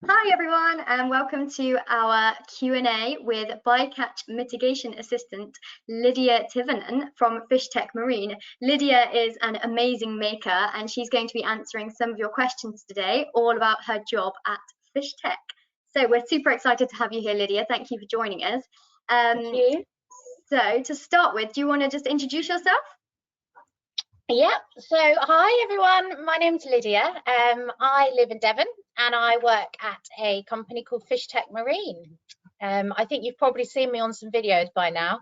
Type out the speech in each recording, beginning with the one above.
Hi everyone, and welcome to our Q&A with Bycatch Mitigation Assistant Lydia Tivenan from Fishtek Marine. Lydia is an amazing maker and she's going to be answering some of your questions today, all about her job at Fishtek. So we're super excited to have you here, Lydia. Thank you for joining us. Thank you. So to start with, do you want to just introduce yourself? Yeah, so hi everyone, my name's Lydia. I live in Devon and I work at a company called Fishtek Marine. I think you've probably seen me on some videos by now.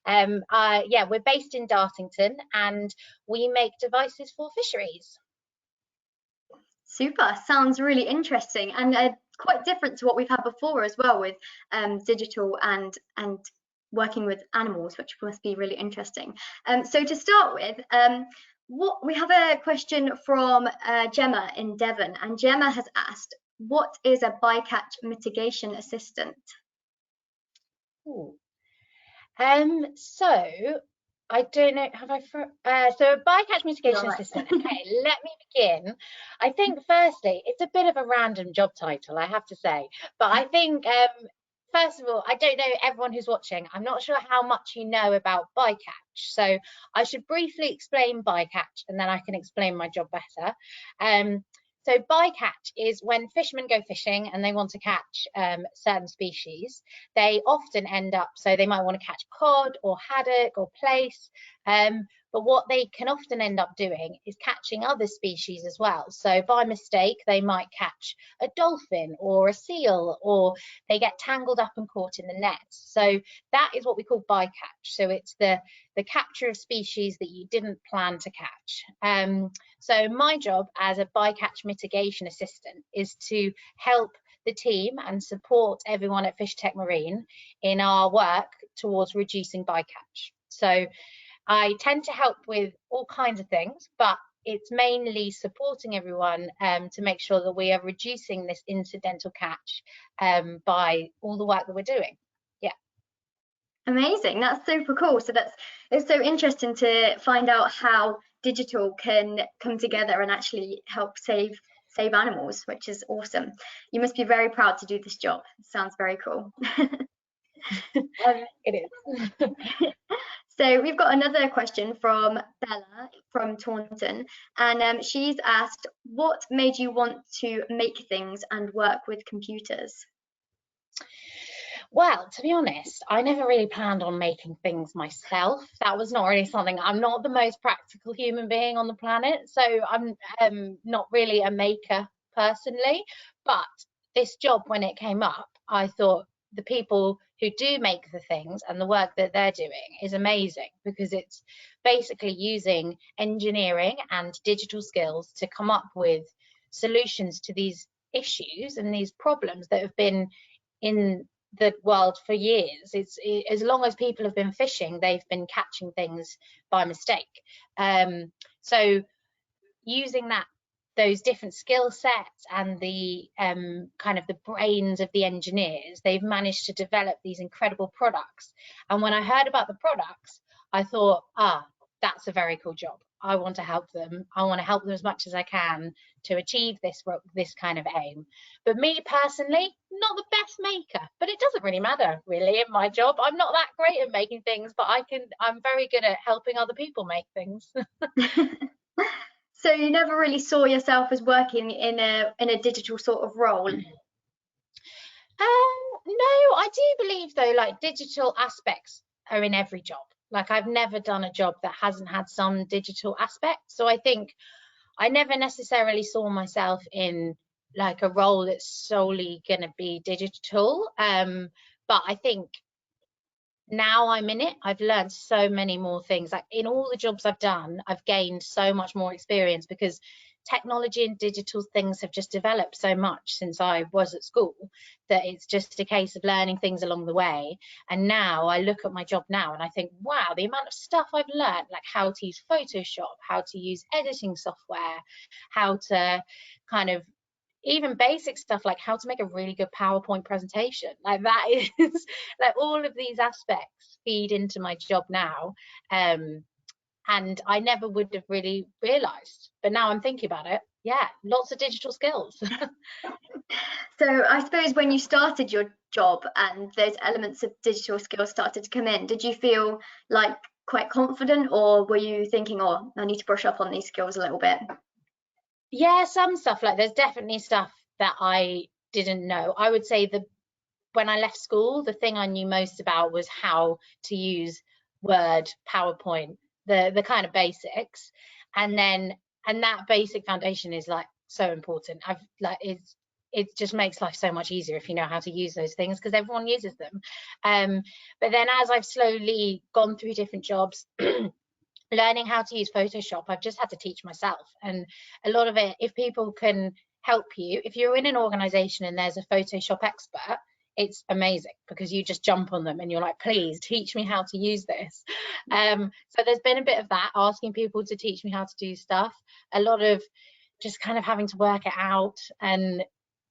Yeah, we're based in Dartington and we make devices for fisheries. Super, sounds really interesting and quite different to what we've had before as well with digital and working with animals, which must be really interesting. So to start with, we have a question from Gemma in Devon, and Gemma has asked, what is a bycatch mitigation assistant? Ooh. So I don't know, have I, so a bycatch mitigation assistant. Okay, let me begin. I think firstly, it's a bit of a random job title, I have to say, but I think, first of all, I don't know everyone who's watching, I'm not sure how much you know about bycatch. So I should briefly explain bycatch and then I can explain my job better. So bycatch is when fishermen go fishing and they want to catch certain species. They often end up, so they might want to catch cod or haddock or plaice, but what they can often end up doing is catching other species as well. So by mistake, they might catch a dolphin or a seal, or they get tangled up and caught in the nets. So that is what we call bycatch. So it's the capture of species that you didn't plan to catch. So my job as a bycatch mitigation assistant is to help the team and support everyone at Fishtek Marine in our work towards reducing bycatch. So I tend to help with all kinds of things, but it's mainly supporting everyone to make sure that we are reducing this incidental catch by all the work that we're doing. Yeah. Amazing, that's super cool. So it's so interesting to find out how digital can come together and actually help save animals, which is awesome. You must be very proud to do this job. It sounds very cool. It is. So we've got another question from Bella from Taunton, and she's asked, what made you want to make things and work with computers? Well, to be honest, I never really planned on making things myself. That was not really something. I'm not the most practical human being on the planet, so I'm not really a maker personally. But this job, when it came up, I thought the people who do make the things and the work that they're doing is amazing, because it's basically using engineering and digital skills to come up with solutions to these issues and these problems that have been in the world for years. As long as people have been fishing, they've been catching things by mistake. So using those different skill sets and the kind of the brains of the engineers, they've managed to develop these incredible products. And when I heard about the products, I thought, that's a very cool job. I want to help them. I want to help them as much as I can to achieve this kind of aim. But me personally, not the best maker, but it doesn't really matter really in my job. I'm not that great at making things, but I'm very good at helping other people make things. So you never really saw yourself as working in a digital sort of role? No, I do believe though, like digital aspects are in every job. Like I've never done a job that hasn't had some digital aspect. So I think I never necessarily saw myself in like a role that's solely going to be digital. But I think now I'm in it, I've learned so many more things. Like in all the jobs I've done, I've gained so much more experience because technology and digital things have just developed so much since I was at school that it's just a case of learning things along the way. And now I look at my job now and I think, wow, the amount of stuff I've learned, like how to use Photoshop, how to use editing software, how to kind of even basic stuff like how to make a really good PowerPoint presentation. Like that is like all of these aspects feed into my job now. and I never would have really realised. But now I'm thinking about it, yeah, lots of digital skills. So I suppose when you started your job and those elements of digital skills started to come in, did you feel like quite confident, or were you thinking, oh, I need to brush up on these skills a little bit? Yeah, some stuff, like there's definitely stuff that I didn't know. I would say when I left school, the thing I knew most about was how to use Word, PowerPoint, the kind of basics, and that basic foundation is like so important. It just makes life so much easier if you know how to use those things, because everyone uses them. But then as I've slowly gone through different jobs, learning how to use Photoshop, I've just had to teach myself. And a lot of it, if people can help you, if you're in an organization and there's a Photoshop expert, it's amazing, because you just jump on them and you're like, please teach me how to use this. So there's been a bit of that, asking people to teach me how to do stuff, a lot of just kind of having to work it out and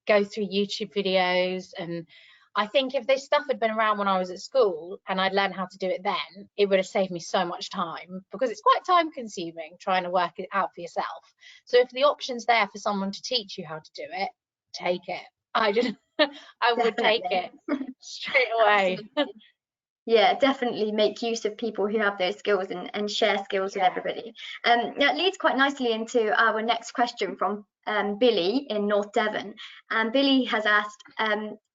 go through YouTube videos. And I think if this stuff had been around when I was at school and I'd learned how to do it then, it would have saved me so much time, because it's quite time consuming trying to work it out for yourself. So if the option's there for someone to teach you how to do it, take it. I would take it straight away. Yeah, definitely make use of people who have those skills and share skills with everybody. That leads quite nicely into our next question from Billy in North Devon. And Billy has asked,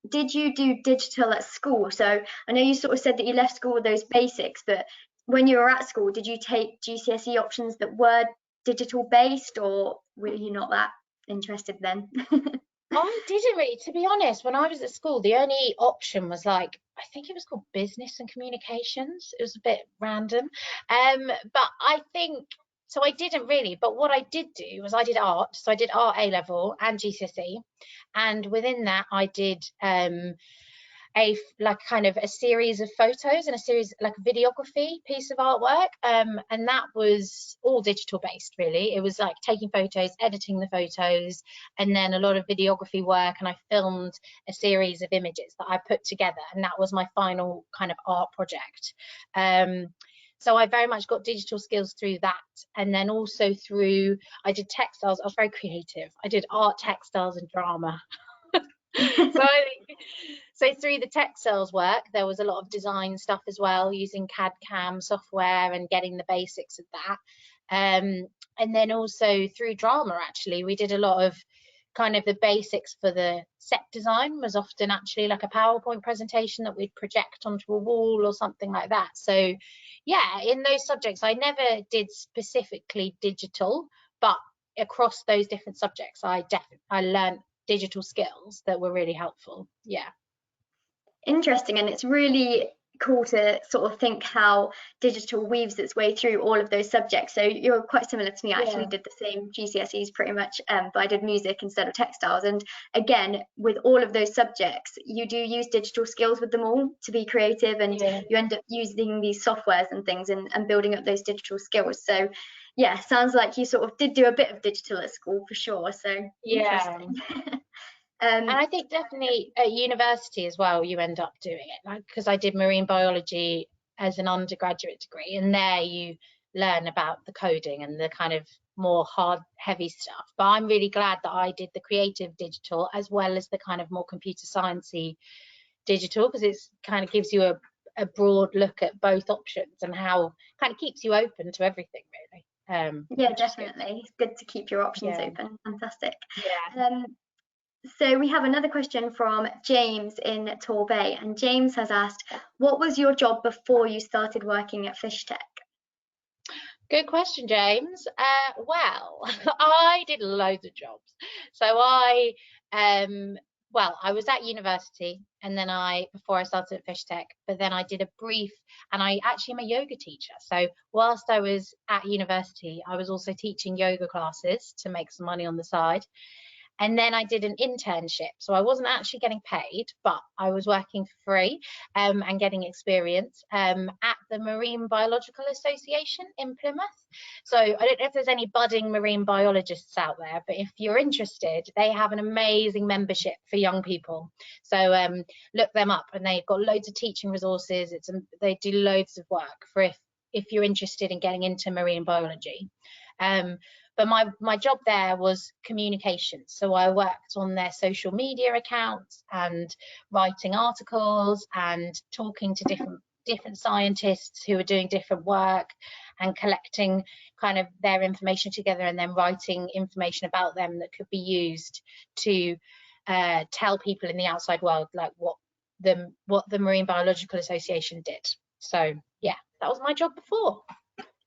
did you do digital at school? So I know you sort of said that you left school with those basics, but when you were at school, did you take GCSE options that were digital based, or were you not that interested then? I didn't really, to be honest. When I was at school, the only option was like, I think it was called business and communications. It was a bit random. But I think, so I didn't really, but what I did do was I did art. So I did art A level and GCSE. And within that, I did like kind of a series of photos and a series, like a videography piece of artwork, and that was all digital based, really. It was like taking photos, editing the photos, and then a lot of videography work, and I filmed a series of images that I put together, and that was my final kind of art project. So I very much got digital skills through that, and then also through, I did textiles. I was very creative. I did art, textiles and drama. So through the textiles work, there was a lot of design stuff as well, using CAD/CAM software and getting the basics of that. And then also through drama, actually, we did a lot of kind of the basics for the set design. Was often actually like a PowerPoint presentation that we'd project onto a wall or something like that. So yeah, in those subjects, I never did specifically digital, but across those different subjects, I learned digital skills that were really helpful. Yeah. Interesting, and it's really cool to sort of think how digital weaves its way through all of those subjects. So you're quite similar to me. I actually did the same GCSEs pretty much, but I did music instead of textiles. And again, with all of those subjects, you do use digital skills with them all to be creative, and you end up using these softwares and things and building up those digital skills. So yeah, sounds like you sort of did do a bit of digital at school for sure. So interesting. And I think definitely at university as well, you end up doing it, like, because I did marine biology as an undergraduate degree, and there you learn about the coding and the kind of more hard, heavy stuff. But I'm really glad that I did the creative digital as well as the kind of more computer sciencey digital, because it's kind of gives you a broad look at both options and how kind of keeps you open to everything, really. Yeah, definitely. It's good to keep your options open. Fantastic. So we have another question from James in Torbay, and James has asked, what was your job before you started working at Fishtek? Good question, James. Well, I did loads of jobs. So I was at university, and then before I started at Fishtek, but then I did a brief, and I actually am a yoga teacher. So whilst I was at university, I was also teaching yoga classes to make some money on the side. And then I did an internship. So I wasn't actually getting paid, but I was working for free and getting experience at the Marine Biological Association in Plymouth. So I don't know if there's any budding marine biologists out there, but if you're interested, they have an amazing membership for young people. So look them up, and they've got loads of teaching resources. They do loads of work for if if you're interested in getting into marine biology. But my job there was communications. So I worked on their social media accounts and writing articles and talking to different scientists who are doing different work and collecting kind of their information together, and then writing information about them that could be used to tell people in the outside world like what the Marine Biological Association did. So yeah, that was my job before.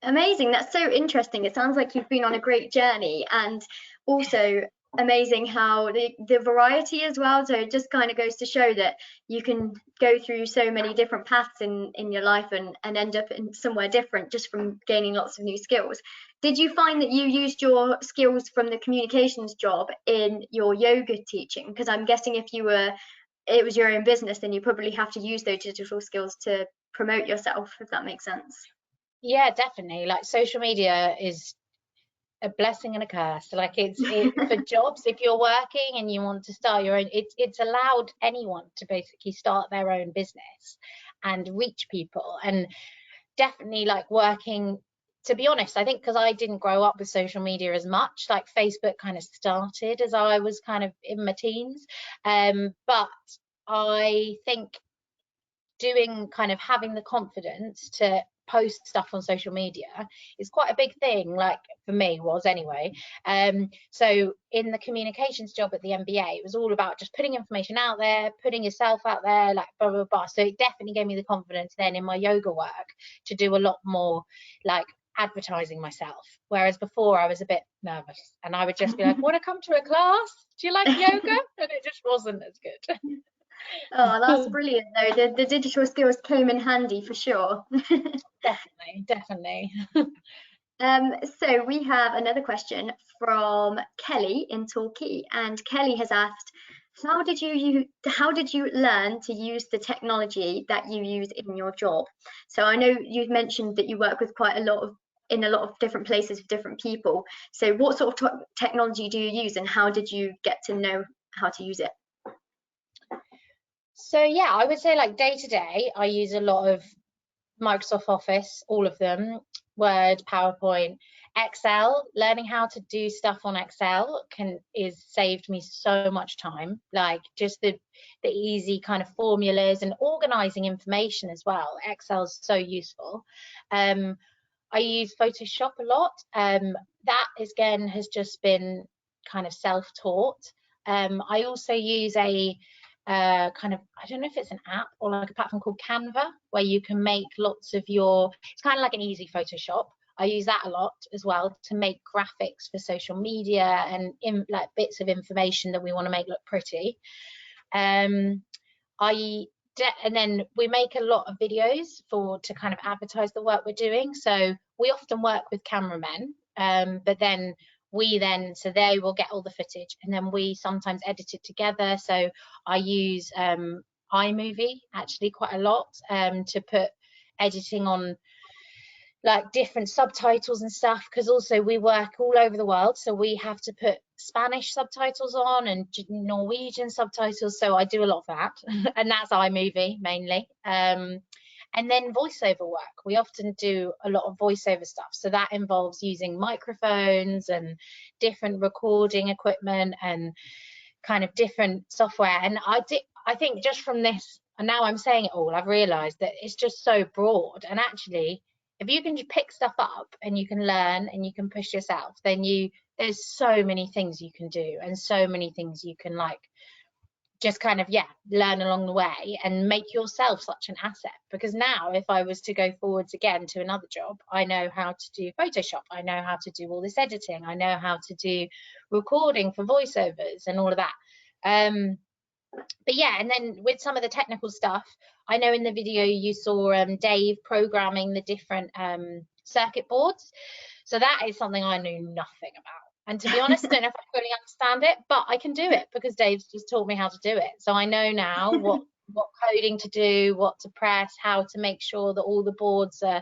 Amazing. That's so interesting. It sounds like you've been on a great journey, and also amazing how the variety as well. So it just kind of goes to show that you can go through so many different paths in your life and end up in somewhere different just from gaining lots of new skills. Did you find that you used your skills from the communications job in your yoga teaching? Because I'm guessing if it was your own business, then you probably have to use those digital skills to promote yourself, if that makes sense. Yeah, definitely. Like, social media is a blessing and a curse. Like, it's for jobs, if you're working and you want to start your own, it's allowed anyone to basically start their own business and reach people. And definitely, like, working, to be honest, I think because I didn't grow up with social media as much, like Facebook kind of started as I was kind of in my teens, but I think having the confidence to post stuff on social media is quite a big thing, like for me was anyway. So in the communications job at the MBA, it was all about just putting information out there, putting yourself out there, like blah blah blah. So it definitely gave me the confidence then in my yoga work to do a lot more like advertising myself, whereas before I was a bit nervous and I would just be like, want to come to a class, do you like yoga? And it just wasn't as good. Oh, that's brilliant though. The digital skills came in handy for sure. Definitely. So we have another question from Kelly in Torquay, and Kelly has asked, how did you learn to use the technology that you use in your job? So I know you've mentioned that you work with in a lot of different places with different people. So what sort of technology do you use, and how did you get to know how to use it? So yeah, I would say like day to day, I use a lot of Microsoft Office, all of them, Word, PowerPoint, Excel. Learning how to do stuff on Excel is saved me so much time. Like just the easy kind of formulas and organizing information as well. Excel's so useful. I use Photoshop a lot. That again has just been kind of self-taught. I also use a kind of, I don't know if it's an app or like a platform called Canva, where you can make lots of it's kind of like an easy Photoshop. I use that a lot as well to make graphics for social media and like bits of information that we want to make look pretty. And then we make a lot of videos to kind of advertise the work we're doing. So we often work with cameramen, but then so they will get all the footage, and then we sometimes edit it together. So I use iMovie actually quite a lot to put editing on like different subtitles and stuff, because also we work all over the world, so we have to put Spanish subtitles on and Norwegian subtitles, so I do a lot of that and that's iMovie mainly. And then voiceover work, we often do a lot of voiceover stuff, so that involves using microphones and different recording equipment and kind of different software. And I think just from this, and now I'm saying it all, I've realized that it's just so broad, and actually if you can just pick stuff up and you can learn and you can push yourself, then there's so many things you can do and so many things you can like just kind of learn along the way and make yourself such an asset. Because now if I was to go forwards again to another job, I know how to do Photoshop, I know how to do all this editing, I know how to do recording for voiceovers and all of that. But yeah, and then with some of the technical stuff, I know in the video you saw Dave programming the different circuit boards. So that is something I knew nothing about. And to be honest, I don't know if I fully understand it, but I can do it because Dave's just taught me how to do it. So I know now what coding to do, what to press, how to make sure that all the boards are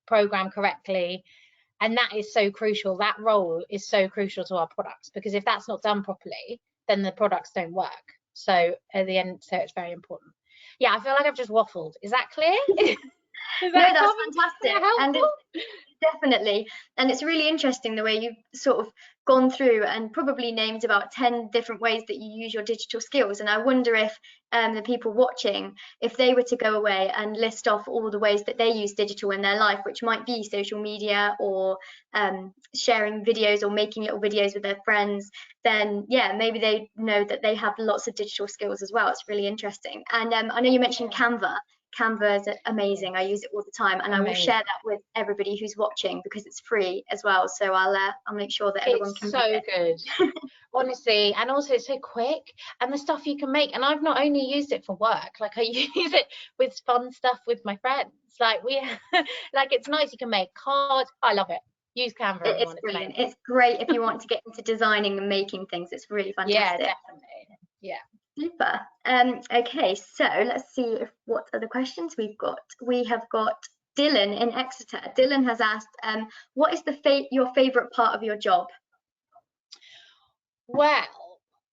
programmed correctly. And that is so crucial. That role is so crucial to our products, because if that's not done properly, then the products don't work. So at the end, so it's very important. Yeah, I feel like I've just waffled. Is that clear? Is No, that that's common? Is that fantastic. And helpful? definitely. And it's really interesting the way you've sort of gone through and probably named about 10 different ways that you use your digital skills. And I wonder if the people watching, if they were to go away and list off all the ways that they use digital in their life, which might be social media or sharing videos or making little videos with their friends, then yeah, maybe they know that they have lots of digital skills as well. It's really interesting. And I know you mentioned Canva. Canva is amazing. I use it all the time, and I will share Amazing. that with everybody who's watching because it's free as well. So I'll make sure that everyone It's can view so it. good, honestly, and also it's so quick, and the stuff you can make. And I've not only used it for work, like I use it with fun stuff with my friends. Like we, like it's nice. You can make cards. I love it. Use Canva, It's everyone. It's brilliant. amazing. It's great if you want to get into designing and making things. It's really Yeah, fantastic. definitely. Yeah. Super. Okay, so let's see what other questions we've got. We have got Dylan in Exeter. Dylan has asked, what is your favourite part of your job? Well,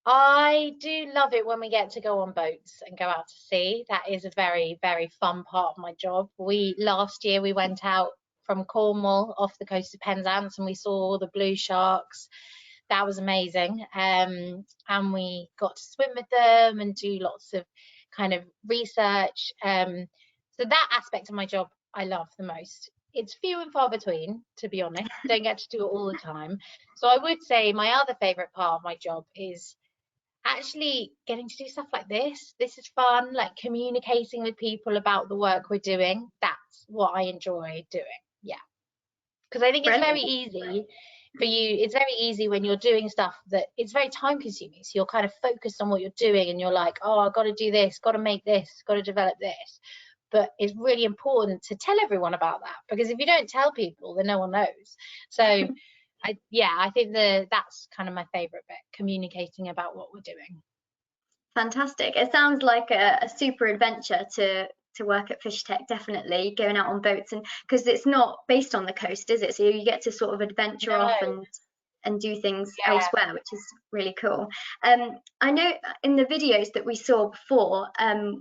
I do love it when we get to go on boats and go out to sea. That is a very, very fun part of my job. Last year we went out from Cornwall off the coast of Penzance and we saw the blue sharks. That was amazing. And we got to swim with them and do lots of kind of research. So that aspect of my job I love the most. It's few and far between, to be honest. Don't get to do it all the time. So I would say my other favorite part of my job is actually getting to do stuff like this. This is fun, like communicating with people about the work we're doing. That's what I enjoy doing. Yeah. Because I think it's very Brilliant. easy for you. It's very easy when you're doing stuff that it's very time consuming. So you're kind of focused on what you're doing and you're like, oh, I've got to do this, got to make this, got to develop this. But it's really important to tell everyone about that because if you don't tell people, then no one knows. So I think that's kind of my favorite bit, communicating about what we're doing. Fantastic. It sounds like a super adventure to work at Fishtek, definitely going out on boats, and because it's not based on the coast, is it? So you get to sort of adventure No, off and do things yeah, elsewhere, which is really cool. I know in the videos that we saw before,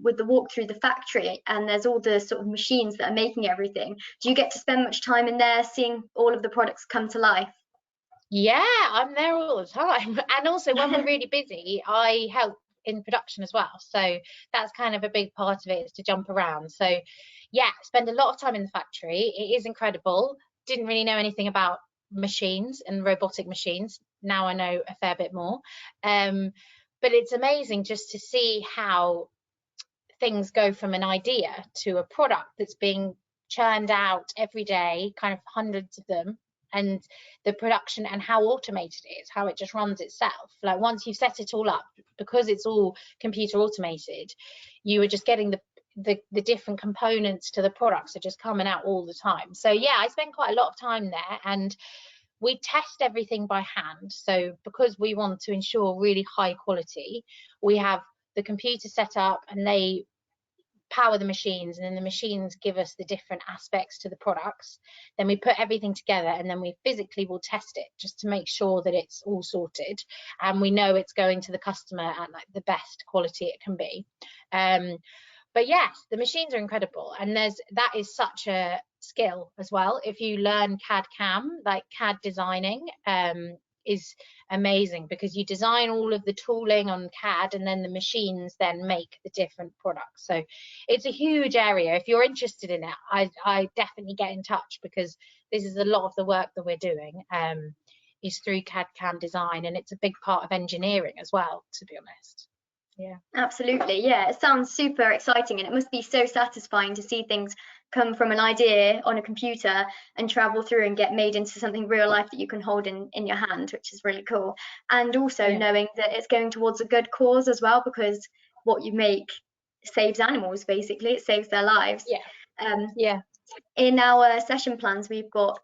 with the walk through the factory, and there's all the sort of machines that are making everything. Do you get to spend much time in there seeing all of the products come to life? yeah, I'm there all the time. And also when we're really busy, I help in production as well. So that's kind of a big part of it is to jump around. So yeah, spend a lot of time in the factory. It is incredible. Didn't really know anything about machines and robotic machines. Now I know a fair bit more. But it's amazing just to see how things go from an idea to a product that's being churned out every day, kind of hundreds of them, and the production and how automated it is, how it just runs itself. Like once you've set it all up, because it's all computer automated, you are just getting the different components to the products are just coming out all the time. So yeah, I spend quite a lot of time there, and we test everything by hand. So because we want to ensure really high quality, we have the computer set up and they power the machines, and then the machines give us the different aspects to the products. Then we put everything together and then we physically will test it just to make sure that it's all sorted and we know it's going to the customer at like the best quality it can be. But yes, the machines are incredible, and that is such a skill as well. If you learn CAD CAM, like CAD designing, is amazing because you design all of the tooling on CAD and then the machines then make the different products. So it's a huge area. If you're interested in it, I definitely get in touch because this is a lot of the work that we're doing is through CAD CAM design, and it's a big part of engineering as well, to be honest. Yeah. Absolutely, yeah. It sounds super exciting, and it must be so satisfying to see things come from an idea on a computer and travel through and get made into something real life that you can hold in your hand, which is really cool. And also knowing that it's going towards a good cause as well, because what you make saves animals, basically. It saves their lives. Yeah. In our session plans, we've got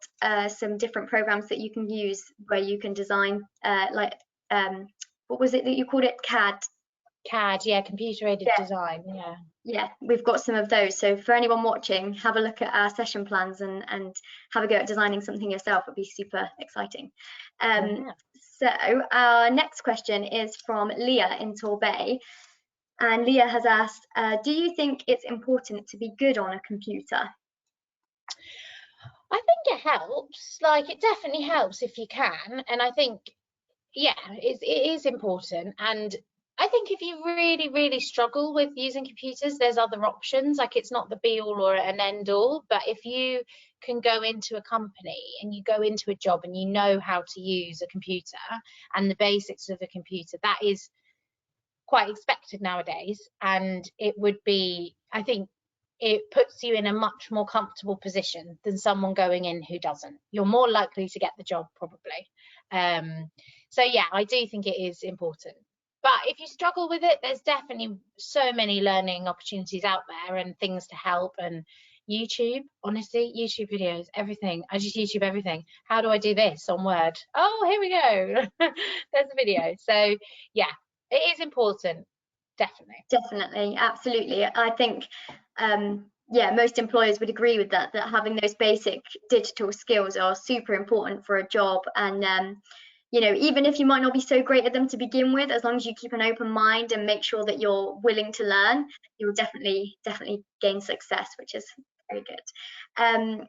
some different programs that you can use where you can design what was it that you called it? CAD, yeah, computer aided design, yeah. Yeah, we've got some of those. So for anyone watching, have a look at our session plans and have a go at designing something yourself. It'd be super exciting. So our next question is from Leah in Torbay. And Leah has asked, do you think it's important to be good on a computer? I think it helps. Like, it definitely helps if you can. And I think, yeah, it is important. And I think if you really, really struggle with using computers, there's other options. Like, it's not the be all or an end all. But if you can go into a company and you go into a job and you know how to use a computer and the basics of a computer, that is quite expected nowadays. And it would be, I think, it puts you in a much more comfortable position than someone going in who doesn't. You're more likely to get the job, probably. So yeah, I do think it is important. But if you struggle with it, there's definitely so many learning opportunities out there and things to help. And YouTube, honestly, YouTube videos, everything. I just YouTube everything. How do I do this on Word? Oh, here we go. There's a video. So yeah, it is important. Definitely, absolutely. I think, yeah, most employers would agree with that, that having those basic digital skills are super important for a job. And, you know, even if you might not be so great at them to begin with, as long as you keep an open mind and make sure that you're willing to learn, you'll definitely gain success, which is very good.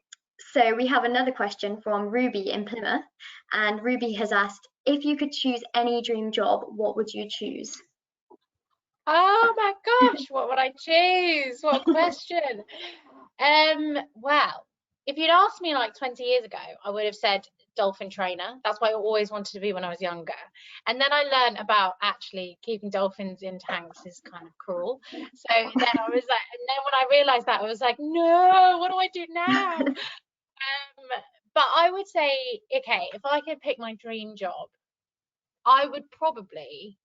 So we have another question from Ruby in Plymouth, and Ruby has asked, if you could choose any dream job, what would you choose? Oh my gosh, what would I choose? What a question. Well, if you'd asked me like 20 years ago, I would have said dolphin trainer. That's what I always wanted to be when I was younger. And then I learned about actually keeping dolphins in tanks is kind of cruel. So then I was like, and then when I realized that, I was like, no, what do I do now? But I would say, okay, if I could pick my dream job, I would probably,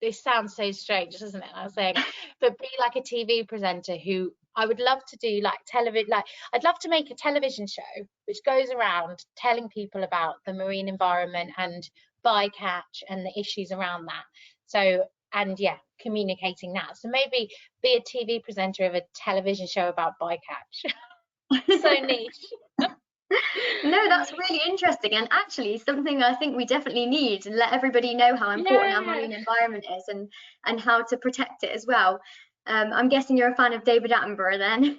this sounds so strange, doesn't it? I was saying, but be like a TV presenter who I would love to do like television, like I'd love to make a television show which goes around telling people about the marine environment and bycatch and the issues around that. So, and yeah, communicating that. So maybe be a TV presenter of a television show about bycatch. So niche. No, that's really interesting, and actually something I think we definitely need to let everybody know how important our marine environment is and how to protect it as well. I'm guessing you're a fan of David Attenborough then.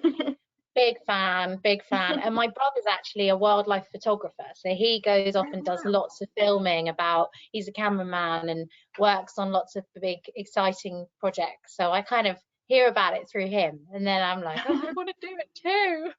Big fan, big fan. And my brother's actually a wildlife photographer. So he goes off and does lots of filming about, he's a cameraman and works on lots of big, exciting projects. So I kind of hear about it through him. And then I'm like, oh, I want to do it too.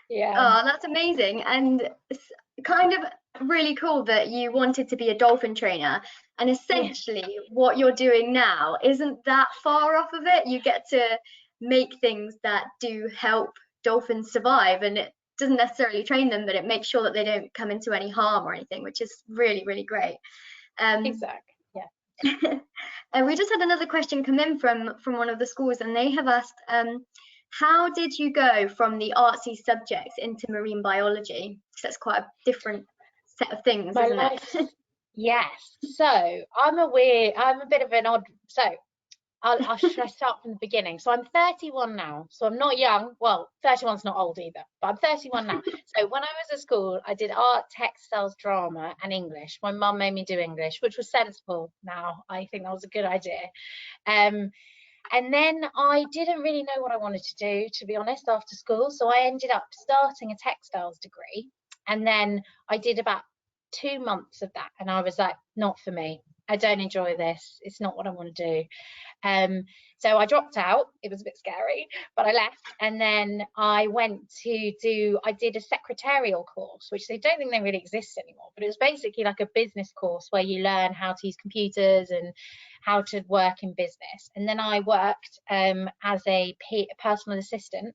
Yeah. Oh, that's amazing. And it's kind of really cool that you wanted to be a dolphin trainer. And essentially what you're doing now isn't that far off of it. You get to make things that do help dolphins survive, and it doesn't necessarily train them, but it makes sure that they don't come into any harm or anything, which is really, really great. Exactly. Yeah. And we just had another question come in from one of the schools, and they have asked, how did you go from the artsy subjects into marine biology? Because that's quite a different set of things, isn't it? Yes. So I'm a bit of an odd, so should I start from the beginning? So I'm 31 now, so I'm not young. Well, 31's not old either, but I'm 31 now. So when I was at school, I did art, textiles, drama, and English. My mum made me do English, which was sensible now. I think that was a good idea. And then I didn't really know what I wanted to do, to be honest, after school. So I ended up starting a textiles degree. And then I did about 2 months of that. And I was like, not for me. I don't enjoy this. It's not what I want to do. So I dropped out. It was a bit scary, but I left. And then I did a secretarial course, which they don't think they really exist anymore, but it was basically like a business course where you learn how to use computers and how to work in business. And then I worked as a personal assistant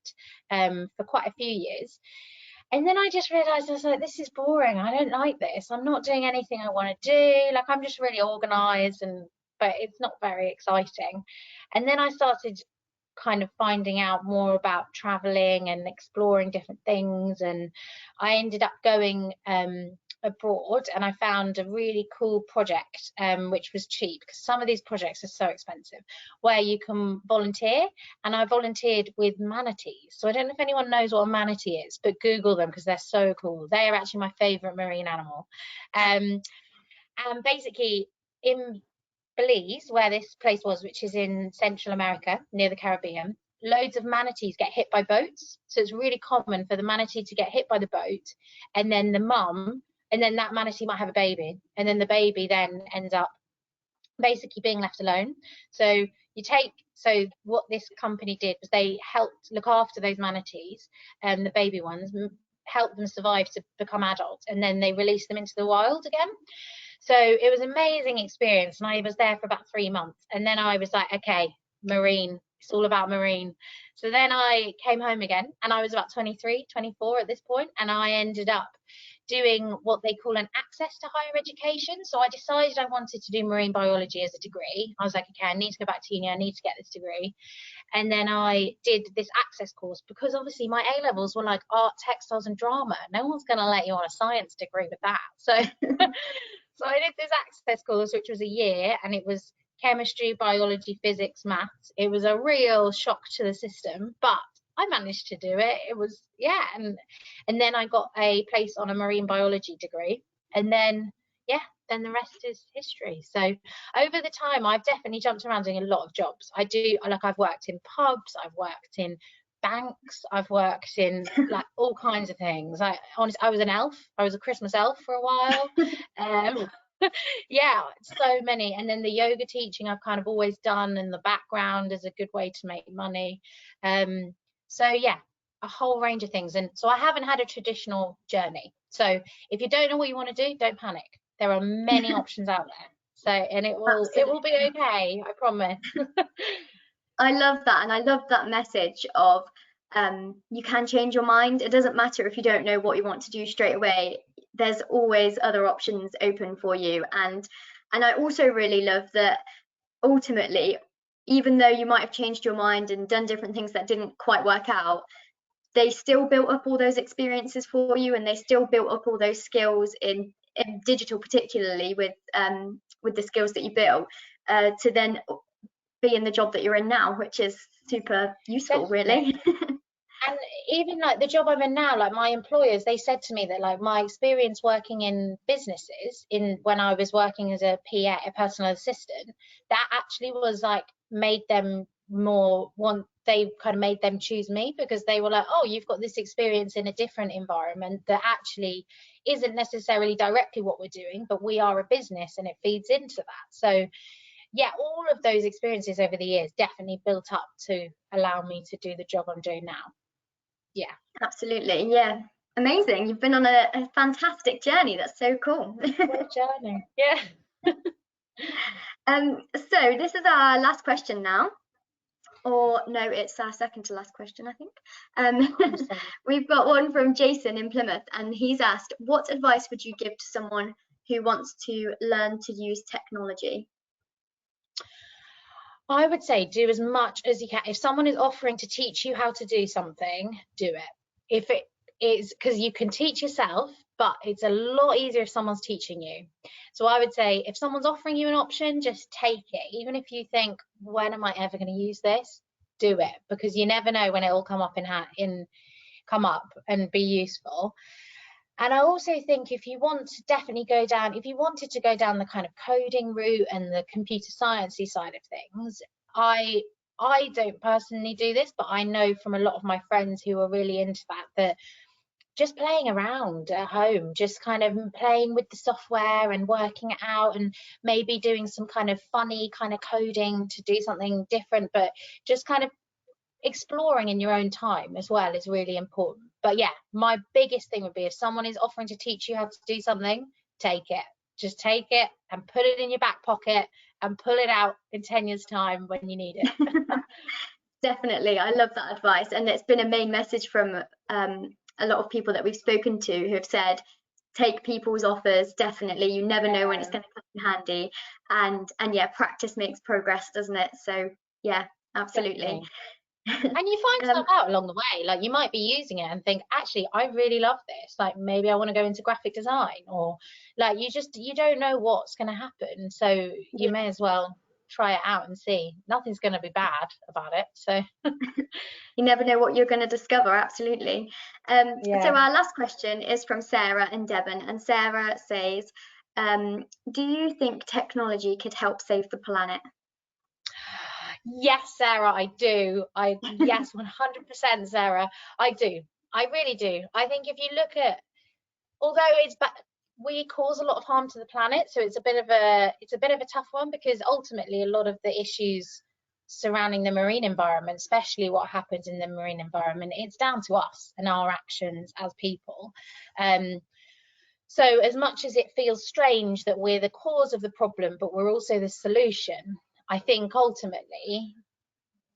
for quite a few years. And then I just realized, I was like, this is boring. I don't like this. I'm not doing anything I want to do. Like, I'm just really organized, but it's not very exciting. And then I started kind of finding out more about traveling and exploring different things. And I ended up going abroad, and I found a really cool project which was cheap, because some of these projects are so expensive, where you can volunteer. And I volunteered with manatees. So I don't know if anyone knows what a manatee is, but Google them because they're so cool. They are actually my favorite marine animal. And basically in Belize, where this place was, which is in Central America near the Caribbean, loads of manatees get hit by boats. So it's really common for the manatee to get hit by the boat, and then the mum, and then that manatee might have a baby, and then the baby then ends up basically being left alone. So what this company did was they helped look after those manatees, the baby ones, help them survive to become adults, and then they released them into the wild again. So it was an amazing experience, and I was there for about 3 months, and then I was like, okay, marine, it's all about marine. So then I came home again, and I was about 23, 24 at this point, and I ended up doing what they call an access to higher education. So I decided I wanted to do marine biology as a degree. I was like, okay, I need to go back to uni, I need to get this degree. And then I did this access course, because obviously my A levels were like art, textiles and drama. No one's going to let you on a science degree with that. So so I did this access course, which was a year, and it was chemistry, biology, physics, maths. It was a real shock to the system, but I managed to do it. It was, yeah. And then I got a place on a marine biology degree, and then, yeah, then the rest is history. So over the time, I've definitely jumped around doing a lot of jobs. I've worked in pubs, I've worked in banks, I've worked in like all kinds of things. I was an elf. I was a Christmas elf for a while. Yeah, so many. And then the yoga teaching I've kind of always done in the background as a good way to make money. So yeah, a whole range of things. And so I haven't had a traditional journey. So if you don't know what you want to do, don't panic. There are many options out there. So, and it will be okay, I promise. I love that, and I love that message of you can change your mind. It doesn't matter if you don't know what you want to do straight away. There's always other options open for you. And I also really love that ultimately, even though you might have changed your mind and done different things that didn't quite work out, they still built up all those experiences for you, and they still built up all those skills in digital, particularly with the skills that you built to then be in the job that you're in now, which is super useful. Definitely. Really. And even like the job I'm in now, like my employers, they said to me that like my experience working in businesses, when I was working as a PA, a personal assistant, that actually was like made them they kind of made them choose me, because they were like, oh, you've got this experience in a different environment that actually isn't necessarily directly what we're doing, but we are a business and it feeds into that. So yeah, all of those experiences over the years definitely built up to allow me to do the job I'm doing now. Yeah, absolutely. Yeah, amazing. You've been on a fantastic journey. That's so cool. What journey? Yeah. So this is our last question now, or no, it's our second to last question, I think. We've got one from Jason in Plymouth, and he's asked, what advice would you give to someone who wants to learn to use technology? I would say do as much as you can. If someone is offering to teach you how to do something, do it. If it is, because you can teach yourself, but it's a lot easier if someone's teaching you. So I would say if someone's offering you an option, just take it. Even if you think, when am I ever going to use this? Do it, because you never know when it will come up and be useful. And I also think if you wanted to go down the kind of coding route and the computer sciencey side of things, I don't personally do this, but I know from a lot of my friends who are really into that just playing around at home, just kind of playing with the software and working it out, and maybe doing some kind of funny kind of coding to do something different, but just kind of exploring in your own time as well is really important. But yeah, my biggest thing would be, if someone is offering to teach you how to do something, take it. Just take it and put it in your back pocket and pull it out in 10 years time when you need it. Definitely, I love that advice, and it's been a main message from a lot of people that we've spoken to who have said, take people's offers. Definitely, you never know when it's going to come in handy, and yeah, practice makes progress, doesn't it? So yeah, absolutely. Definitely. And you find stuff out along the way, like you might be using it and think, actually, I really love this, like maybe I want to go into graphic design, or like you don't know what's going to happen, so you may as well try it out and see. Nothing's going to be bad about it, so you never know what you're going to discover. Absolutely. So our last question is from Sarah in Devon, and Sarah says, do you think technology could help save the planet? Yes, Sarah, I do. Yes, 100%, Sarah, I do. I really do. I think if you look at, although we cause a lot of harm to the planet, so it's a bit of a tough one, because ultimately a lot of the issues surrounding the marine environment, especially what happens in the marine environment, it's down to us and our actions as people. So as much as it feels strange that we're the cause of the problem, but we're also the solution, I think ultimately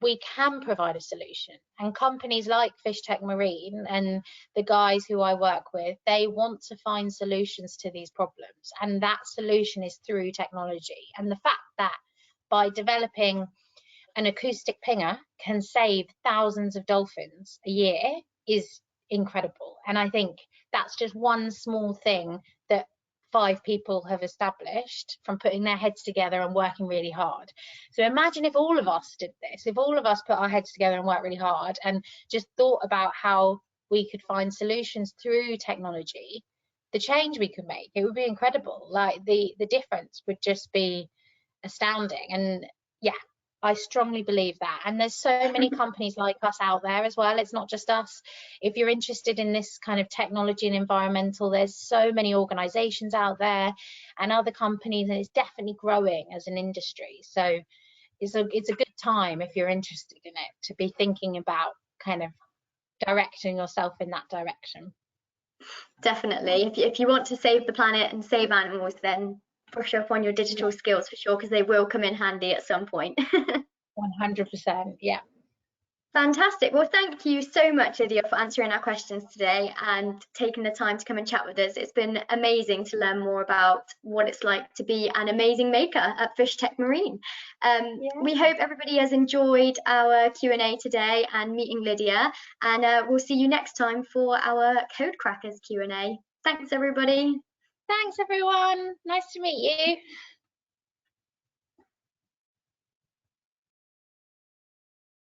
we can provide a solution. And companies like Fishtek Marine and the guys who I work with, they want to find solutions to these problems. And that solution is through technology. And the fact that by developing an acoustic pinger can save thousands of dolphins a year is incredible. And I think that's just one small thing that 5 people have established from putting their heads together and working really hard. So imagine if all of us did this, if all of us put our heads together and worked really hard and just thought about how we could find solutions through technology, the change we could make, it would be incredible. Like the difference would just be astounding. And yeah, I strongly believe that. And there's so many companies like us out there as well. It's not just us. If you're interested in this kind of technology and environmental, there's so many organizations out there and other companies, and it's definitely growing as an industry. So it's a good time, if you're interested in it, to be thinking about kind of directing yourself in that direction. Definitely. If you want to save the planet and save animals, then brush up on your digital skills for sure, because they will come in handy at some point. 100%, yeah. Fantastic. Well, thank you so much, Lydia, for answering our questions today and taking the time to come and chat with us. It's been amazing to learn more about what it's like to be an amazing maker at Fishtek Marine. We hope everybody has enjoyed our Q&A today and meeting Lydia, and we'll see you next time for our Code Crackers Q&A. Thanks, everybody. Thanks, everyone. Nice to meet you.